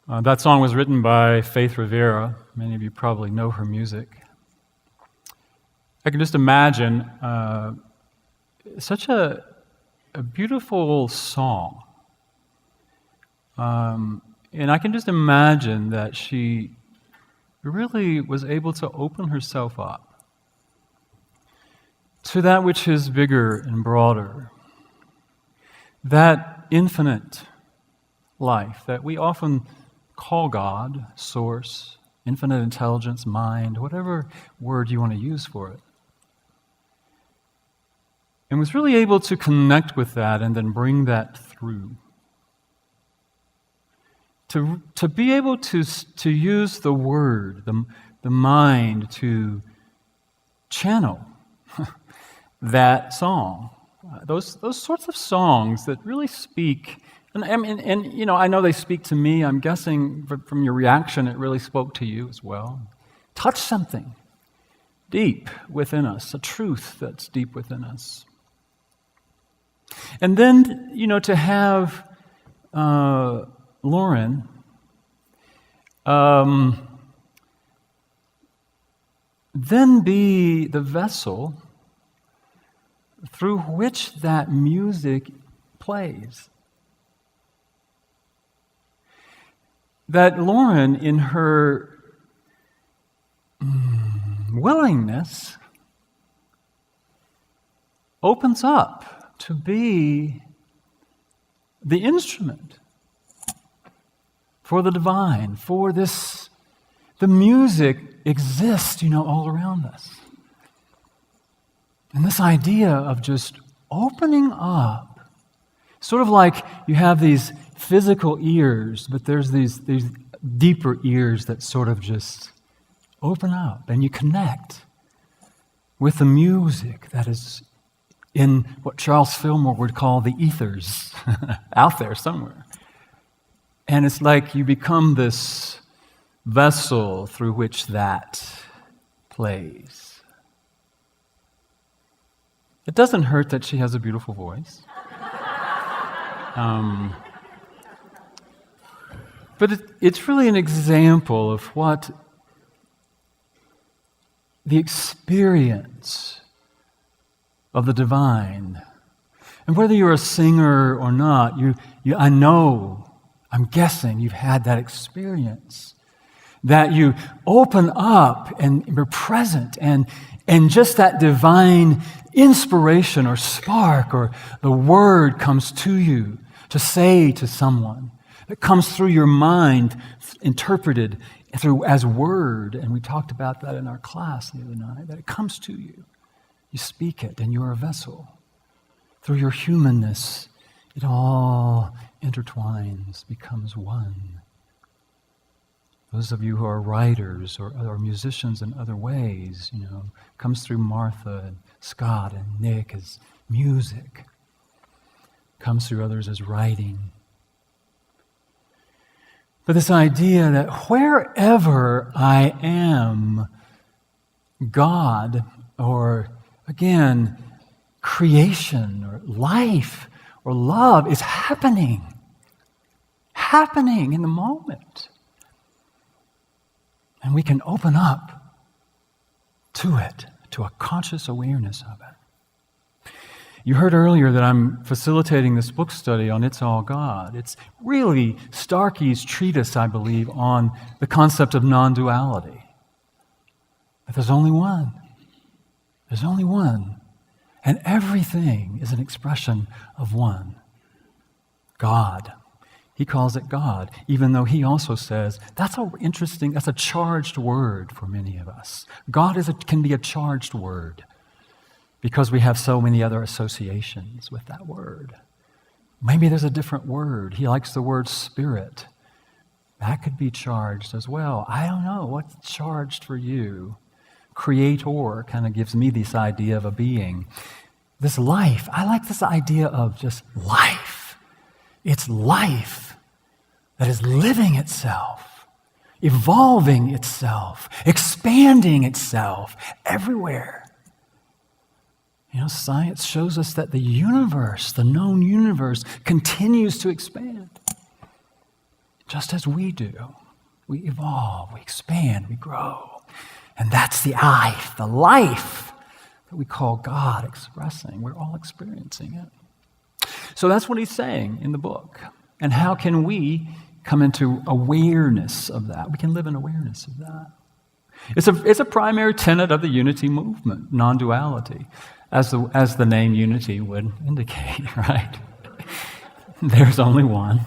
That song was written by Faith Rivera. Many of you probably know her music. I can just imagine such a beautiful song. And I can just imagine that she really was able to open herself up to that which is bigger and broader, that infinite life that we often call God, source, infinite intelligence, mind, whatever word you want to use for it. And was really able to connect with that and then bring that through. To be able to use the word, the mind, to channel that song. Those sorts of songs that really speak. And I know they speak to me. I'm guessing from your reaction, it really spoke to you as well. Touch something deep within us, a truth that's deep within us. And then, to have Lauren then be the vessel through which that music plays. That Lauren, in her willingness, opens up to be the instrument for the divine, for this. The music exists, all around us. And this idea of just opening up, sort of like you have these physical ears, but there's these deeper ears that sort of just open up, and you connect with the music that is in what Charles Fillmore would call the ethers, out there somewhere. And it's like you become this vessel through which that plays. It doesn't hurt that she has a beautiful voice. But it's really an example of what the experience of the divine. And whether you're a singer or not, I'm guessing you've had that experience. That you open up and you're present, and just that divine inspiration or spark or the word comes to you to say to someone. It comes through your mind, interpreted as word. And we talked about that in our class the other night, that it comes to you. You speak it, and you're a vessel. Through your humanness, it all intertwines, becomes one. Those of you who are writers or musicians in other ways, comes through Martha and Scott and Nick as music. Comes through others as writing. But this idea that wherever I am, God, or again, creation or life or love is happening in the moment. And we can open up to it, to a conscious awareness of it. You heard earlier that I'm facilitating this book study on It's All God. It's really Starkey's treatise, I believe, on the concept of non-duality. That there's only one. There's only one. And everything is an expression of one. God. He calls it God, even though he also says, that's a charged word for many of us. God can be a charged word because we have so many other associations with that word. Maybe there's a different word. He likes the word spirit. That could be charged as well. I don't know. What's charged for you? Creator kind of gives me this idea of a being. This life, I like this idea of just life. It's life that is living itself, evolving itself, expanding itself everywhere. Science shows us that the universe, the known universe, continues to expand. just as we do. We evolve, we expand, we grow. And that's the life that we call God expressing. We're all experiencing it. So that's what he's saying in the book. And how can we come into awareness of that? We can live in awareness of that. It's a primary tenet of the unity movement, non-duality, as the name unity would indicate, right? There's only one.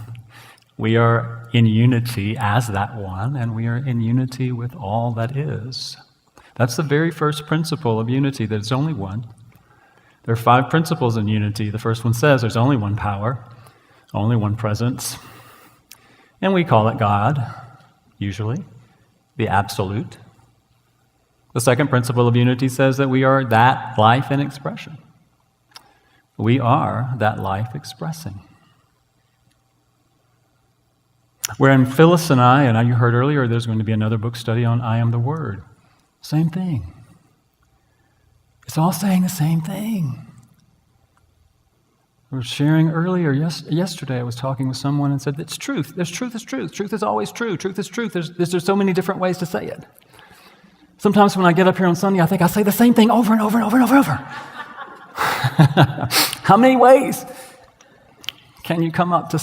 We are in unity as that one, and we are in unity with all that is. That's the very first principle of unity, that it's only one. There are 5 principles in unity. The first one says there's only one power, only one presence, and we call it God, usually, the absolute. The second principle of unity says that we are that life in expression. We are that life expressing. Wherein Phyllis and I, you heard earlier, there's going to be another book study on I Am the Word. Same thing. It's all saying the same thing. We were sharing earlier, yesterday I was talking with someone and said, it's truth. There's truth is truth. Truth is always true. Truth is truth. There's so many different ways to say it. Sometimes when I get up here on Sunday, I think I say the same thing over and over and over and over and over. How many ways can you come up to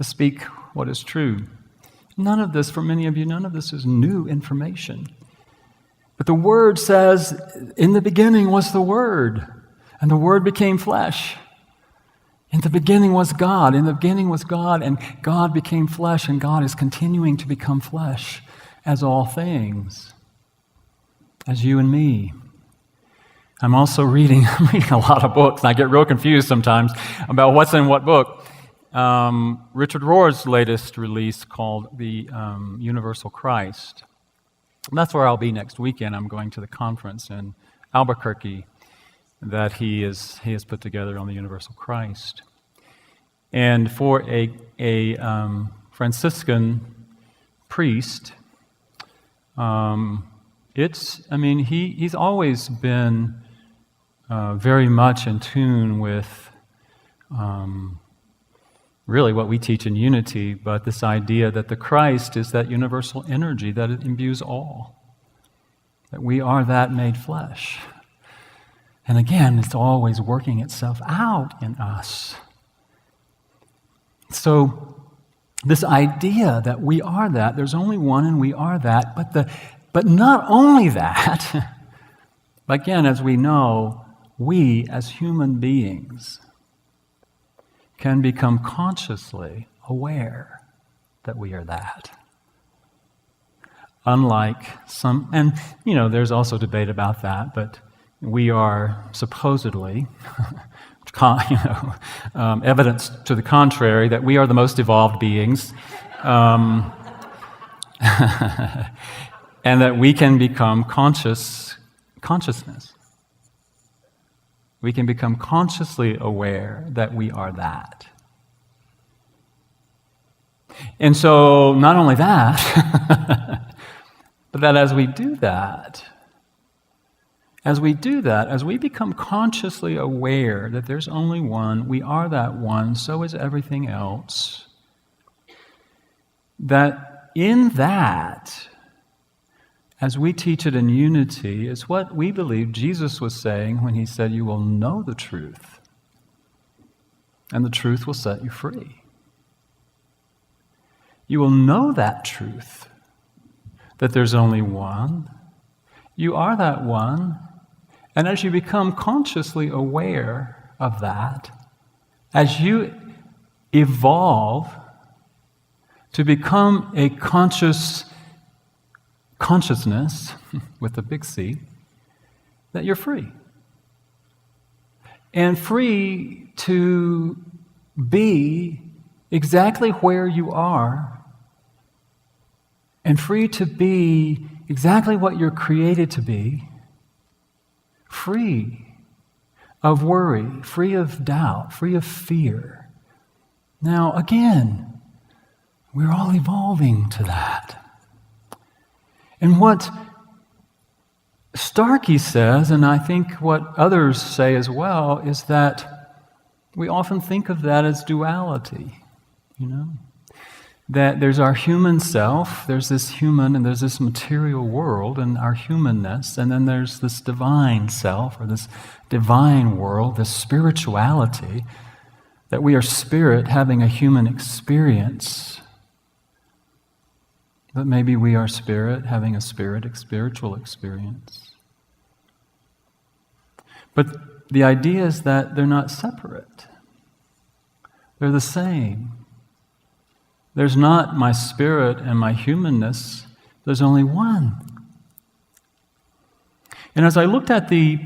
speak what is true? None of this, for many of you, none of this is new information. But the Word says, in the beginning was the Word, and the Word became flesh. In the beginning was God, in the beginning was God, and God became flesh, and God is continuing to become flesh as all things, as you and me. I'm also reading a lot of books, and I get real confused sometimes about what's in what book. Richard Rohr's latest release called The Universal Christ. And that's where I'll be next weekend. I'm going to the conference in Albuquerque that he has put together on the Universal Christ. And for a Franciscan priest, he's always been very much in tune with really what we teach in unity, but this idea that the Christ is that universal energy, that it imbues all, that we are that made flesh. And again, it's always working itself out in us. So this idea that we are that, there's only one and we are that, but not only that, again, as we know, we as human beings can become consciously aware that we are that. Unlike some, and there's also debate about that, but we are supposedly, evidence to the contrary, that we are the most evolved beings, and that we can become consciousness. We can become consciously aware that we are that. And so, not only that, but that as we do that, as we become consciously aware that there's only one, we are that one, so is everything else, that in that, as we teach it in unity, is what we believe Jesus was saying when he said, you will know the truth, and the truth will set you free. You will know that truth, that there's only one. You are that one, and as you become consciously aware of that, as you evolve to become a consciousness, with a big C, that you're free. And free to be exactly where you are, and free to be exactly what you're created to be, free of worry, free of doubt, free of fear. Now, again, we're all evolving to that. And what Starkey says, and I think what others say as well, is that we often think of that as duality, that there's our human self, there's this human and there's this material world and our humanness, and then there's this divine self or this divine world, this spirituality, that we are spirit having a human experience. But maybe we are spirit having a spiritual experience. But the idea is that they're not separate. They're the same. There's not my spirit and my humanness. There's only one. And as I looked at the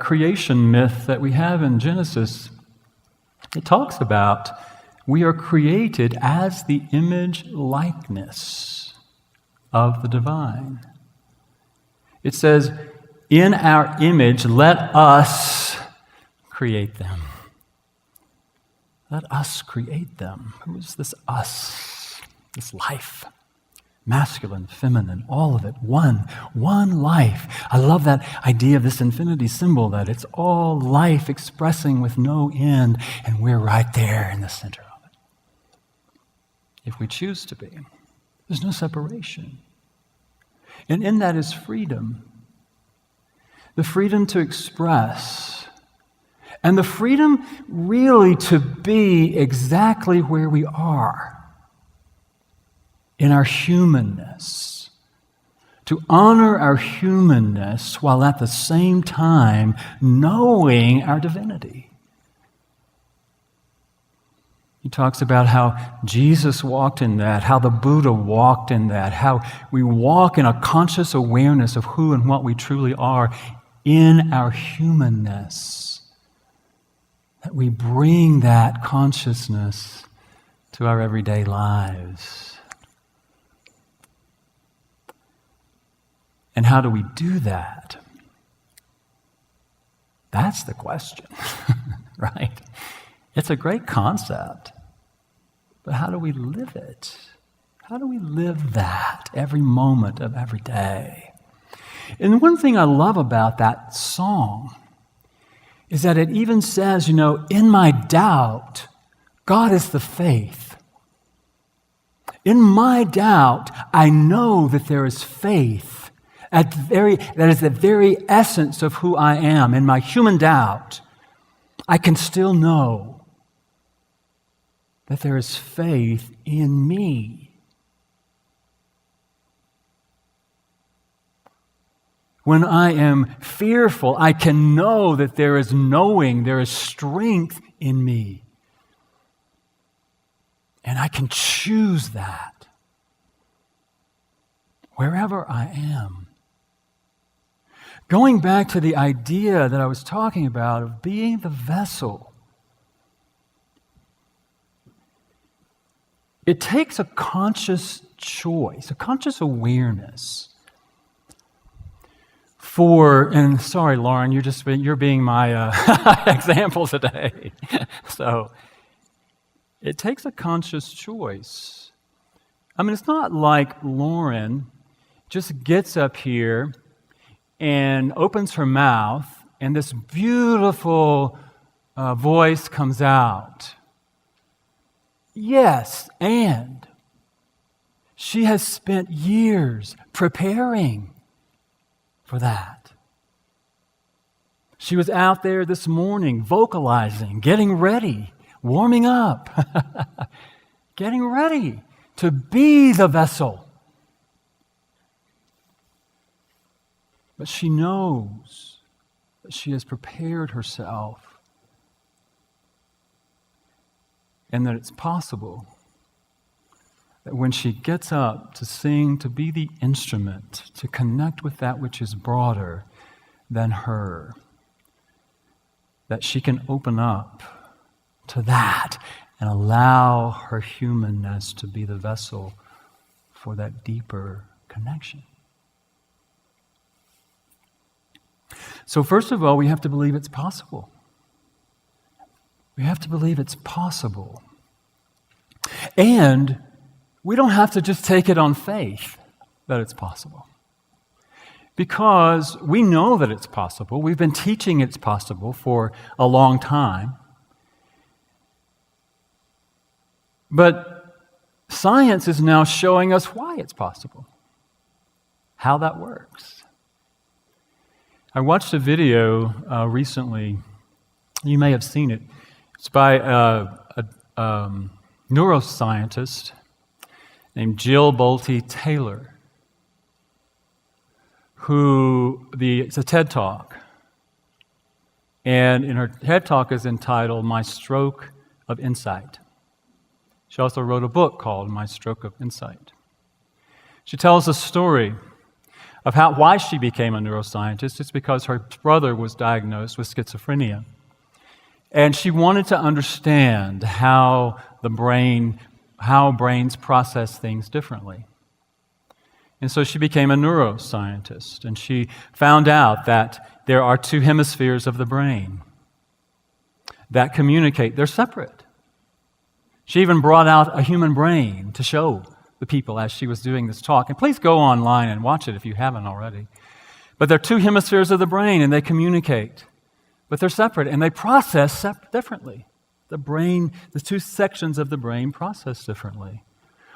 creation myth that we have in Genesis, it talks about we are created as the image likeness of the divine. It says, in our image, let us create them. Let us create them. Who is this us? This life. Masculine, feminine, all of it. One life. I love that idea of this infinity symbol, that it's all life expressing with no end, and we're right there in the center of it. If we choose to be. There's no separation. And in that is freedom. The freedom to express. And the freedom really to be exactly where we are in our humanness. To honor our humanness while at the same time knowing our divinity. He talks about how Jesus walked in that, how the Buddha walked in that, how we walk in a conscious awareness of who and what we truly are in our humanness. That we bring that consciousness to our everyday lives. And how do we do that? That's the question, right? It's a great concept, but how do we live it? How do we live that every moment of every day? And one thing I love about that song is that it even says, in my doubt, God is the faith. In my doubt, I know that there is faith. That is the very essence of who I am. In my human doubt, I can still know that there is faith in me. When I am fearful, I can know that there is knowing, there is strength in me. And I can choose that wherever I am. Going back to the idea that I was talking about of being the vessel, it takes a conscious choice, a conscious awareness. And sorry, Lauren, you're being my example today. So it takes a conscious choice. I mean, it's not like Lauren just gets up here and opens her mouth and this beautiful voice comes out. Yes, and she has spent years preparing for that. She was out there this morning vocalizing, getting ready, warming up, getting ready to be the vessel. But she knows that she has prepared herself and that it's possible that when she gets up to sing, to be the instrument, to connect with that which is broader than her, that she can open up to that and allow her humanness to be the vessel for that deeper connection. So first of all, we have to believe it's possible. We have to believe it's possible. And we don't have to just take it on faith that it's possible. Because we know that it's possible. We've been teaching it's possible for a long time. But Science is now showing us why it's possible, how that works. I watched a video recently. You may have seen it. It's by a neuroscientist named Jill Bolte Taylor, it's a TED Talk. And in her TED Talk is entitled My Stroke of Insight. She also wrote a book called My Stroke of Insight. She tells a story of why she became a neuroscientist. It's because her brother was diagnosed with schizophrenia. And she wanted to understand how brains process things differently. And so she became a neuroscientist, and she found out that there are two hemispheres of the brain that communicate. They're separate. She even brought out a human brain to show the people as she was doing this talk. And please go online and watch it if you haven't already. But there are two hemispheres of the brain, and they communicate. But they're separate, and they process differently. The two sections of the brain process differently.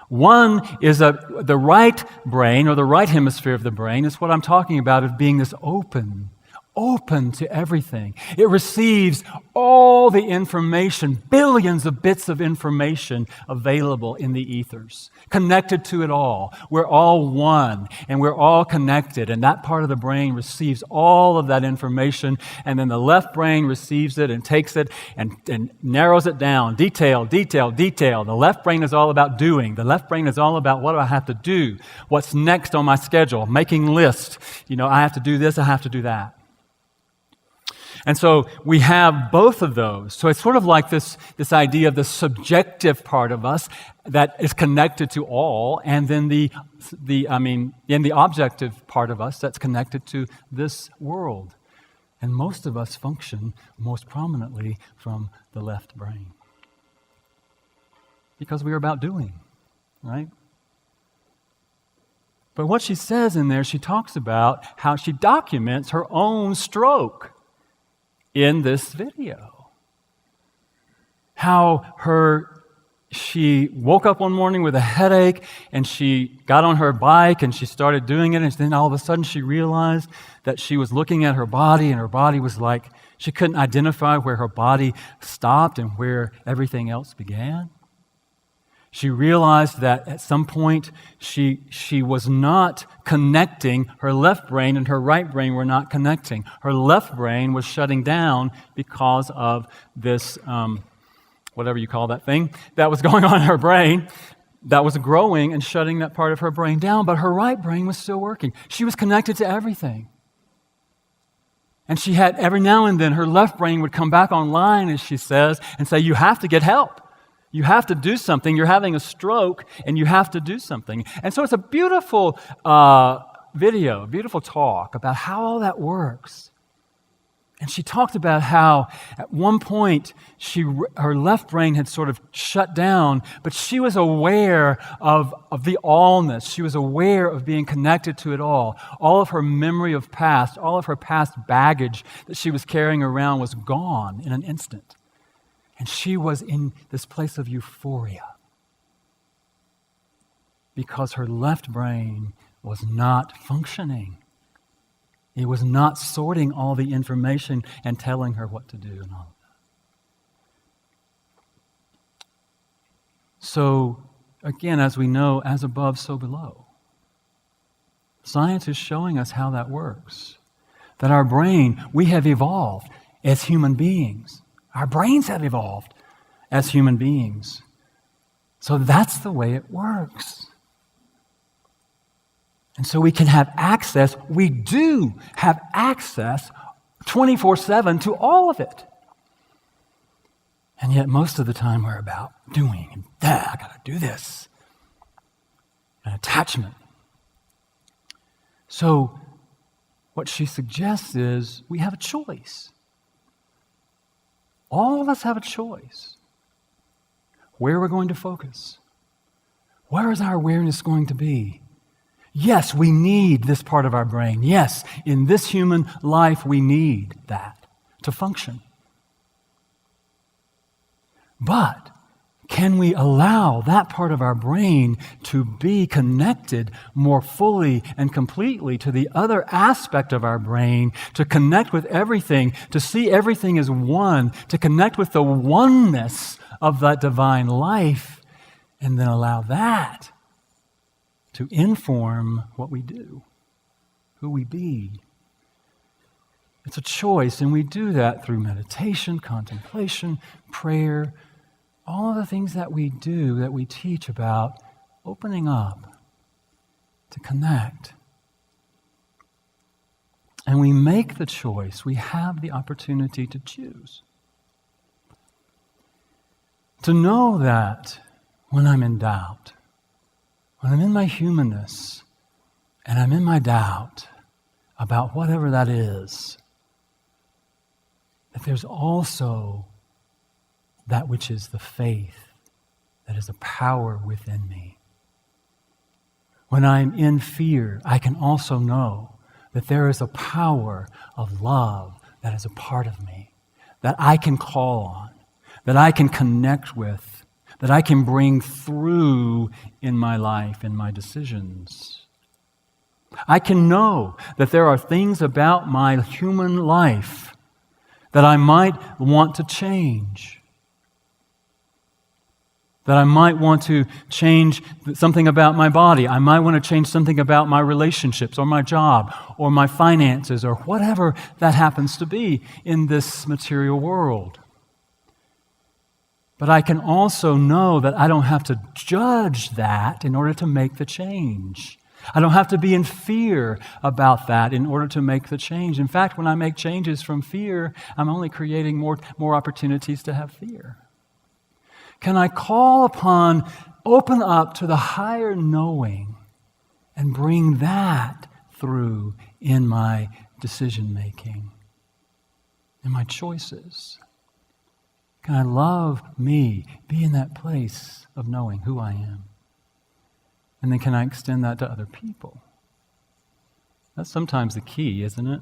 One is the right brain, or the right hemisphere of the brain, is what I'm talking about of being this open to everything. It receives all the information, billions of bits of information available in the ethers, connected to it all. We're all one, and we're all connected, and that part of the brain receives all of that information, and then the left brain receives it and takes it and narrows it down. Detail. The left brain is all about doing. The left brain is all about what do I have to do? What's next on my schedule? Making lists. I have to do this, I have to do that. And so we have both of those. So it's sort of like this idea of the subjective part of us that is connected to all, and then the objective part of us that's connected to this world. And most of us function most prominently from the left brain. Because we are about doing, right? But what she says in there, she talks about how she documents her own stroke in this video. How she woke up one morning with a headache, and she got on her bike and she started doing it, and then all of a sudden she realized that she was looking at her body, and her body was like, she couldn't identify where her body stopped and where everything else began. She realized that at some point she was not connecting. Her left brain and her right brain were not connecting. Her left brain was shutting down because of this, whatever you call that thing, that was going on in her brain, that was growing and shutting that part of her brain down. But her right brain was still working. She was connected to everything. And she had, every now and then, her left brain would come back online, as she says, and say, you have to get help. You have to do something. You're having a stroke, and you have to do something. And so it's a beautiful video, a beautiful talk about how all that works. And she talked about how at one point her left brain had sort of shut down, but she was aware of the allness. She was aware of being connected to it all. All of her memory of past, all of her past baggage that she was carrying around was gone in an instant. And she was in this place of euphoria because her left brain was not functioning. It was not sorting all the information and telling her what to do and all of that. So, again, as we know, as above, so below. Science is showing us how that works. That our brain, we have evolved as human beings. Our brains have evolved as human beings. So that's the way it works. And so we can have access, we do have access 24/7 to all of it. And yet most of the time we're about doing, and I gotta do this. An attachment. So what she suggests is we have a choice. All of us have a choice. Where we're going to focus. Where is our awareness going to be? Yes, we need this part of our brain. Yes, in this human life, we need that to function. But can we allow that part of our brain to be connected more fully and completely to the other aspect of our brain, to connect with everything, to see everything as one, to connect with the oneness of that divine life, and then allow that to inform what we do, who we be. It's a choice, and we do that through meditation, contemplation, prayer, all of the things that we do, that we teach about opening up to connect. And we make the choice. We have the opportunity to choose. To know that when I'm in doubt, when I'm in my humanness, and I'm in my doubt about whatever that is, that there's also that which is the faith, that is a power within me. When I'm in fear, I can also know that there is a power of love that is a part of me, that I can call on, that I can connect with, that I can bring through in my life, in my decisions. I can know that there are things about my human life that I might want to change, that I might want to change something about my body. I might want to change something about my relationships or my job or my finances or whatever that happens to be in this material world. But I can also know that I don't have to judge that in order to make the change. I don't have to be in fear about that in order to make the change. In fact, when I make changes from fear, I'm only creating more opportunities to have fear. Can I call upon, open up to the higher knowing and bring that through in my decision making, in my choices? Can I love me, be in that place of knowing who I am? And then can I extend that to other people? That's sometimes the key, isn't it?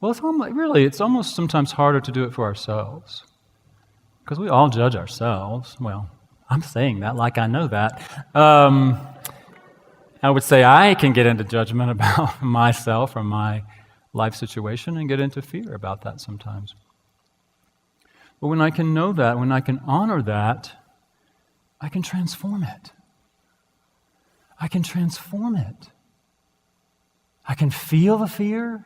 Well, it's almost sometimes harder to do it for ourselves. Because we all judge ourselves. Well, I'm saying that like I know that. I would say I can get into judgment about myself or my life situation and get into fear about that sometimes. But when I can know that, when I can honor that, I can transform it. I can transform it. I can feel the fear.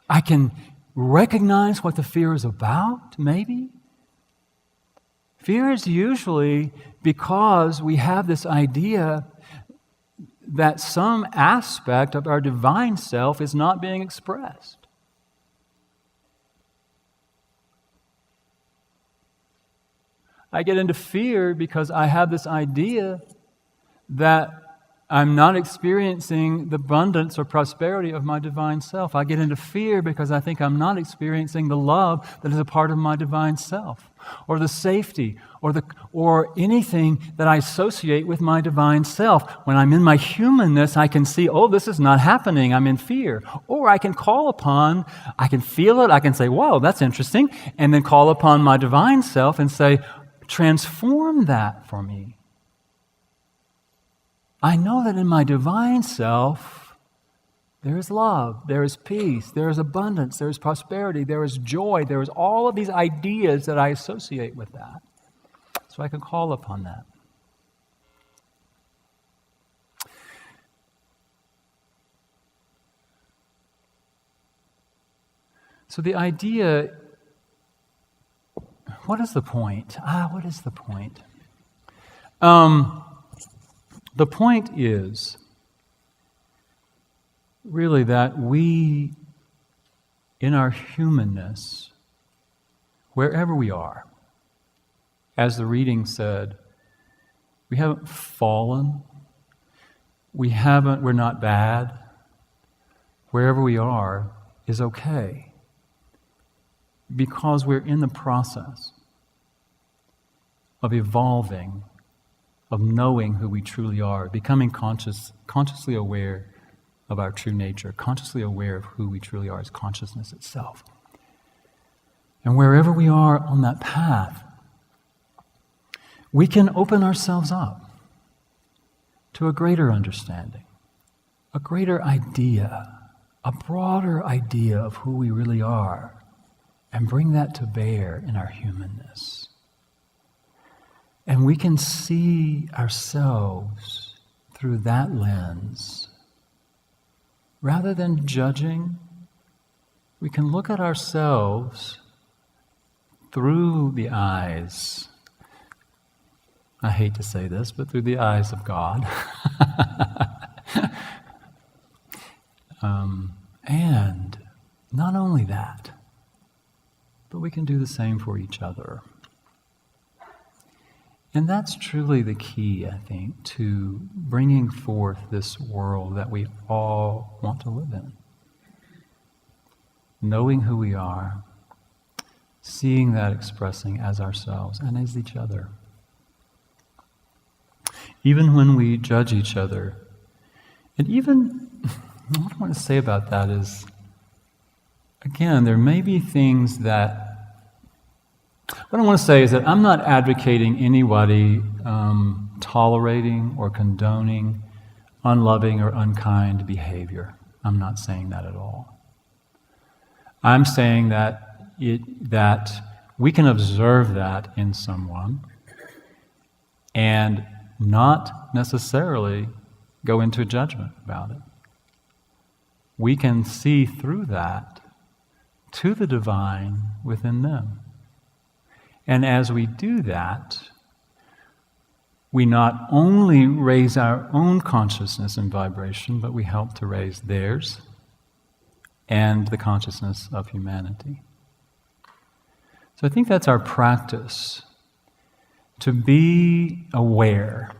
I can recognize what the fear is about, maybe. Fear is usually because we have this idea that some aspect of our divine self is not being expressed. I get into fear because I have this idea that I'm not experiencing the abundance or prosperity of my divine self. I get into fear because I think I'm not experiencing the love that is a part of my divine self, or the safety, or anything that I associate with my divine self. When I'm in my humanness, I can see, oh, this is not happening. I'm in fear. Or I can call upon, I can feel it, I can say, whoa, that's interesting, and then call upon my divine self and say, transform that for me. I know that in my divine self, there is love, there is peace, there is abundance, there is prosperity, there is joy, there is all of these ideas that I associate with that. So I can call upon that. So the idea, what is the point? What is the point? The point is really that we, in our humanness, wherever we are, as the reading said, we haven't fallen, we're not bad. Wherever we are is okay, because we're in the process of evolving, of knowing who we truly are, becoming consciously aware of our true nature, consciously aware of who we truly are as consciousness itself. And wherever we are on that path, we can open ourselves up to a greater understanding, a greater idea, a broader idea of who we really are, and bring that to bear in our humanness. And we can see ourselves through that lens. Rather than judging, we can look at ourselves through the eyes, I hate to say this, but through the eyes of God. And not only that, but we can do the same for each other. And that's truly the key, I think, to bringing forth this world that we all want to live in. Knowing who we are, seeing that expressing as ourselves and as each other. Even when we judge each other, and even, what I want to say about that is, again, there may be things that, what I want to say is that I'm not advocating anybody tolerating or condoning unloving or unkind behavior. I'm not saying that at all. I'm saying that we can observe that in someone and not necessarily go into judgment about it. We can see through that to the divine within them. And as we do that, we not only raise our own consciousness and vibration, but we help to raise theirs and the consciousness of humanity. So I think that's our practice, to be aware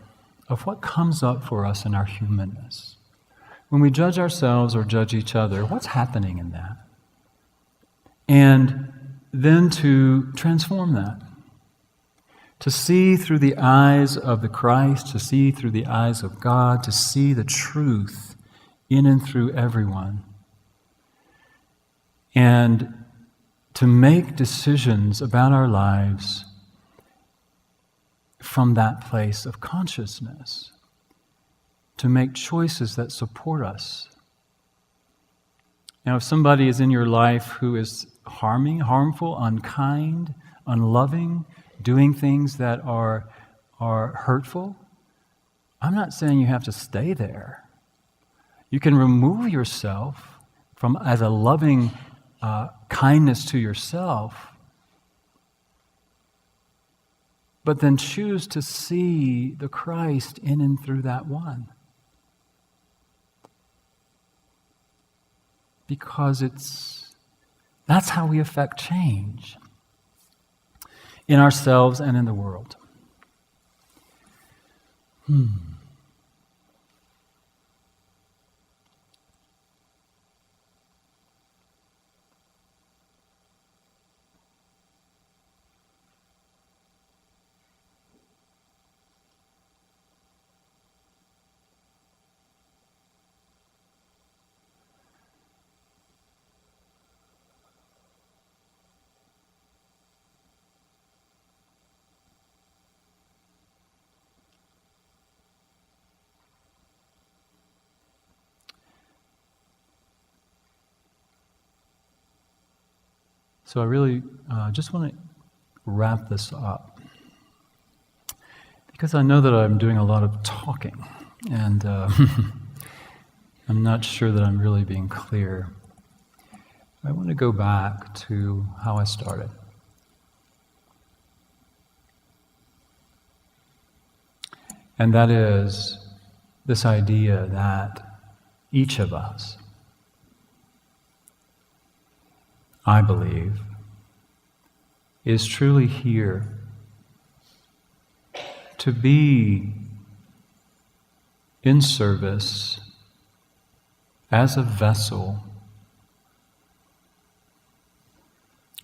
of what comes up for us in our humanness. When we judge ourselves or judge each other, what's happening in that? And then to transform that. To see through the eyes of the Christ, to see through the eyes of God, to see the truth in and through everyone. And to make decisions about our lives from that place of consciousness. To make choices that support us. Now, if somebody is in your life who is harmful, unkind, unloving, doing things that are hurtful, I'm not saying you have to stay there. You can remove yourself from as a loving kindness to yourself, but then choose to see the Christ in and through that one. Because that's how we affect change in ourselves and in the world. So I really just want to wrap this up, because I know that I'm doing a lot of talking, and I'm not sure that I'm really being clear. I want to go back to how I started. And that is this idea that each of us, I believe, is truly here to be in service as a vessel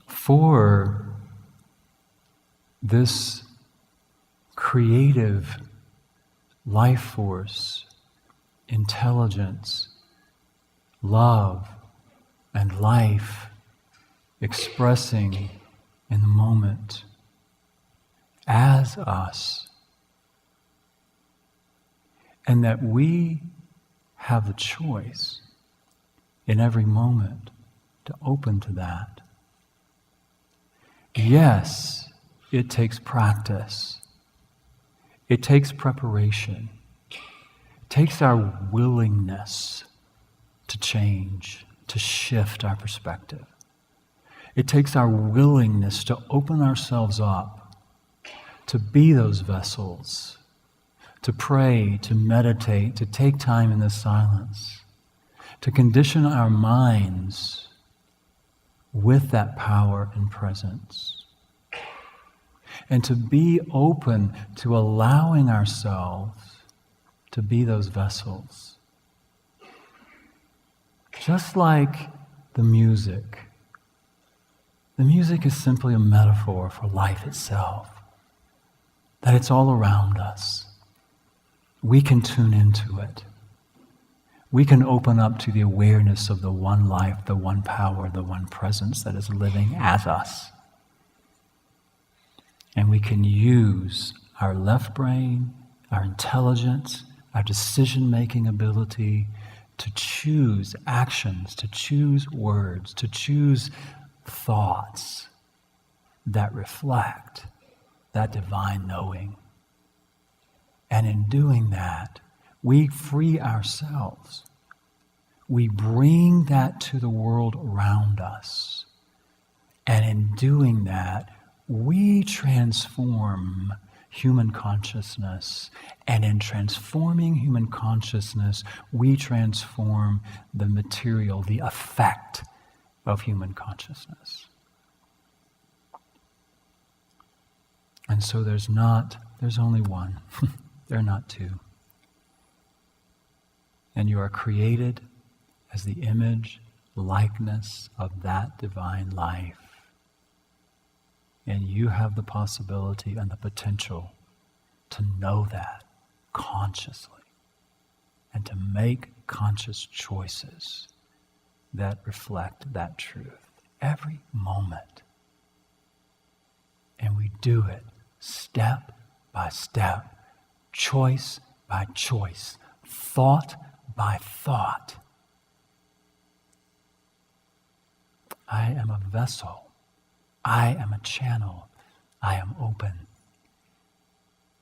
for this creative life force, intelligence, love, and life expressing in the moment as us. And that we have the choice in every moment to open to that. Yes, it takes practice. It takes preparation. It takes our willingness to change, to shift our perspective. It takes our willingness to open ourselves up, to be those vessels, to pray, to meditate, to take time in the silence, to condition our minds with that power and presence, and to be open to allowing ourselves to be those vessels. Just like the music. The music is simply a metaphor for life itself, that it's all around us. We can tune into it. We can open up to the awareness of the one life, the one power, the one presence that is living as us. And we can use our left brain, our intelligence, our decision-making ability to choose actions, to choose words, to choose thoughts that reflect that divine knowing. And in doing that, we free ourselves. We bring that to the world around us. And in doing that, we transform human consciousness. And in transforming human consciousness, we transform the material, the effect of human consciousness. And so there's only one. There are not two. And you are created as the image, likeness of that divine life. And you have the possibility and the potential to know that consciously and to make conscious choices that reflect that truth every moment. And we do it step by step, choice by choice, thought by thought. I am a vessel. I am a channel. I am open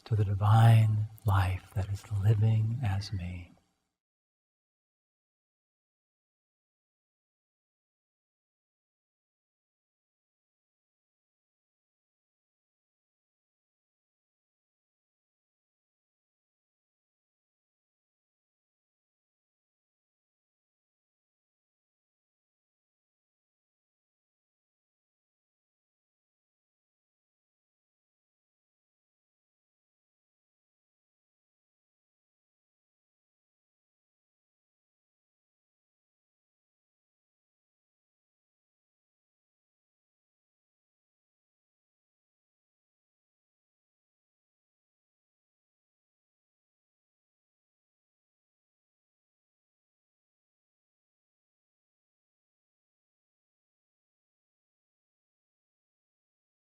to the divine life that is living as me.